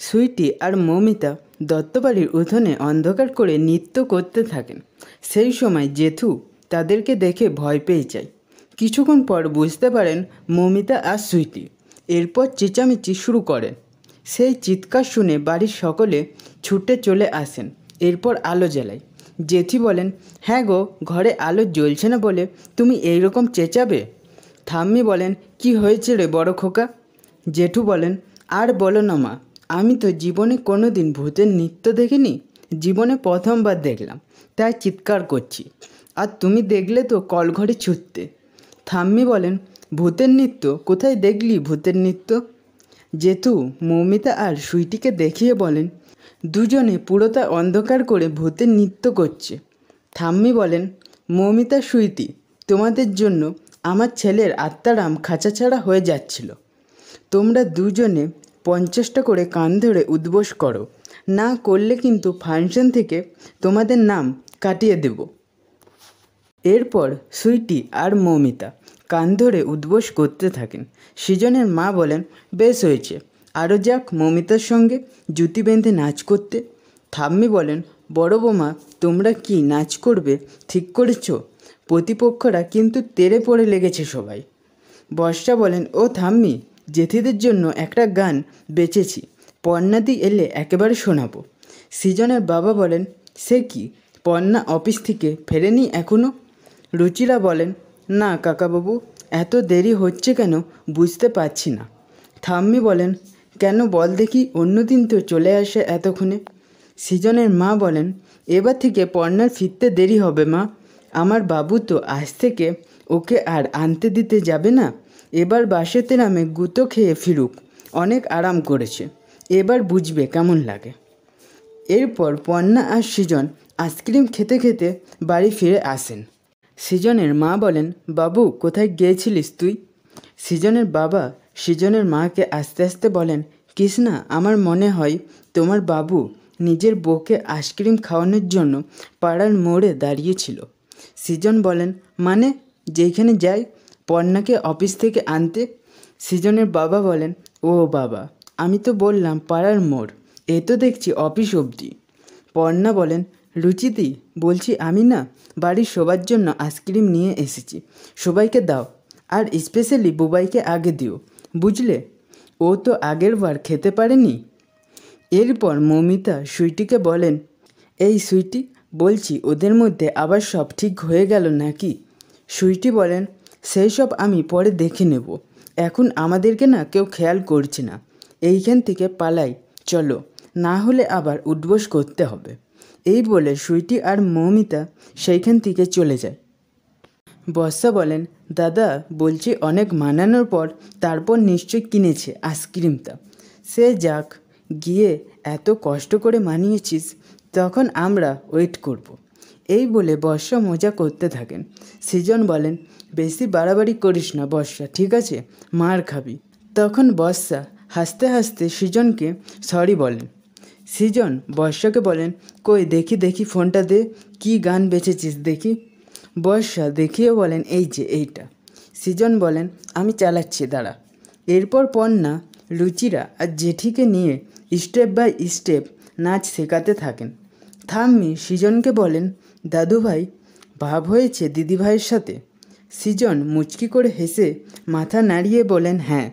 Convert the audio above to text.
সুইটি আর মৌমিতা দত্তবাড়ির উঠোনে অন্ধকার করে নৃত্য করতে থাকেন। সেই সময় জেঠু তাদেরকে দেখে ভয় পেয়ে যায়। কিছুক্ষণ পর বুঝতে পারেন মৌমিতা আর সুইটি। এরপর চেঁচামেচি শুরু করেন। সেই চিৎকার শুনে বাড়ির সকলে ছুটে চলে আসেন। এরপর আলো জ্বালায়। জেঠি বলেন, হ্যাঁ গো, ঘরে আলো জ্বলছে না বলে তুমি এইরকম চেঁচাবে? ঠাম্মি বলেন, কি হয়েছে রে বড় খোকা? জেঠু বলেন, আর বলো না মা, আমি তো জীবনে কোনো দিন ভূতের নৃত্য দেখিনি। জীবনে প্রথমবার দেখলাম, তাই চিৎকার করছি। আর তুমি দেখলে তো কলঘরে ছুটতে। ঠাম্মি বলেন, ভূতের নৃত্য? কোথায় দেখলি ভূতের নৃত্য? জেঠু মৌমিতা আর সুইটিকে দেখিয়ে বলেন, দুজনে পুরোটা অন্ধকার করে ভূতের নৃত্য করছে। ঠাম্মি বলেন, মৌমিতা, সুইটি, তোমাদের জন্য আমার ছেলের আত্মারাম খাঁচা ছাড়া হয়ে যাচ্ছিল। তোমরা দুজনে 50টা করে কান ধরে উদ্বোস করো, না করলে কিন্তু ফাংশন থেকে তোমাদের নাম কাটিয়ে দেব। এরপর সুইটি আর মৌমিতা কান ধরে উদ্বোস করতে থাকেন। সৃজনের মা বলেন, বেশ হয়েছে, আরও যাক মৌমিতার সঙ্গে জুতি বেঁধে নাচ করতে। ঠাম্মি বলেন, বড় বৌমা, তোমরা কি নাচ করবে ঠিক করেছ? প্রতিপক্ষরা কিন্তু তেড়ে পড়ে লেগেছে সবাই। বর্ষা বলেন, ও ঠাম্মি, জেঠিদের জন্য একটা গান বেচেছি, পর্ণাদি এলে একেবারে শোনাবো। সৃজনের বাবা বলেন, সে কি, পর্ণা অফিস থেকে ফেরেনি এখনও? রুচিরা বলেন, না কাকাবাবু, এত দেরি হচ্ছে কেন বুঝতে পারছি না। ঠাম্মি বলেন, কেন বল দেখি, অন্যদিন তো চলে আসে এতক্ষণে। সৃজনের মা বলেন, এবার থেকে পর্ণার ফিরতে দেরি হবে মা, আমার বাবু তো আজ থেকে ওকে আর আনতে দিতে যাবে না। এবার বাসেতে নামে গুঁতো খেয়ে ফিরুক, অনেক আরাম করেছে, এবার বুঝবে কেমন লাগে। এরপর পর্ণা আর সৃজন আইসক্রিম খেতে খেতে বাড়ি ফিরে আসেন। সৃজনের মা বলেন, বাবু কোথায় গিয়েছিলিস তুই? সৃজনের বাবা সৃজনের মাকে আস্তে আস্তে বলেন, কৃষ্ণা, আমার মনে হয় তোমার বাবু নিজের বউকে আইসক্রিম খাওয়ানোর জন্য পাড়ার মোড়ে দাঁড়িয়েছিল। সৃজন বলেন, মানে যেখানে যাই পর্ণাকে অফিস থেকে আনতে? সৃজনের বাবা বলেন, ও বাবা, আমি তো বললাম পাড়ার মোড়, এ তো দেখছি অফিস অবধি। পর্ণা বলেন, রুচিদি, বলছি আমি না বাড়ির সবার জন্য আইসক্রিম নিয়ে এসেছি, সবাইকে দাও, আর স্পেশালি বুবাইকে আগে দিও, বুঝলে, ও তো আগের বার খেতে পারেনি। এরপর মৌমিতা সুইটিকে বলেন, এই সুইটি, বলছি ওদের মধ্যে আবার সব ঠিক হয়ে গেল নাকি? সুইটি বলেন, সেই সব আমি পরে দেখে নেব, এখন আমাদেরকে না কেউ খেয়াল করছে না, এইখান থেকে পালাই চলো, না হলে আবার উঠবোস করতে হবে। এই বলে সুইটি আর মৌমিতা সেইখান থেকে চলে যায়। বর্ষা বলেন, দাদা, বলছি অনেক মানানোর পর তারপর নিশ্চয় কিনেছে আইসক্রিমটা। সে যাক, গিয়ে এত কষ্ট করে মানিয়েছিস, তখন আমরা ওয়েট করব। এই বলে বর্ষা মজা করতে থাকেন। সৃজন বলেন, বেশি বাড়াবাড়ি করিস না বর্ষা, ঠিক আছে, মার খাবি। তখন বর্ষা হাসতে হাসতে সৃজনকে সরি বলেন। সৃজন বর্ষাকে বলেন, কই দেখি দেখি ফোনটা দে, কি গান বেঁচেছিস দেখি। বর্ষা দেখিয়ে বলেন, এই যে এইটা। সৃজন বলেন, আমি চালাচ্ছি, দাঁড়া। এরপর পর্ণা রুচিরা আর জেঠিকে নিয়ে স্টেপ বাই স্টেপ নাচ শেখাতে থাকেন। ঠাম্মি সৃজনকে বলেন, দাদুভাই, ভাব হয়েছে দিদিভাইয়ের সাথে? সৃজন মুচকি করে হেসে মাথা নাড়িয়ে বলেন, হ্যাঁ,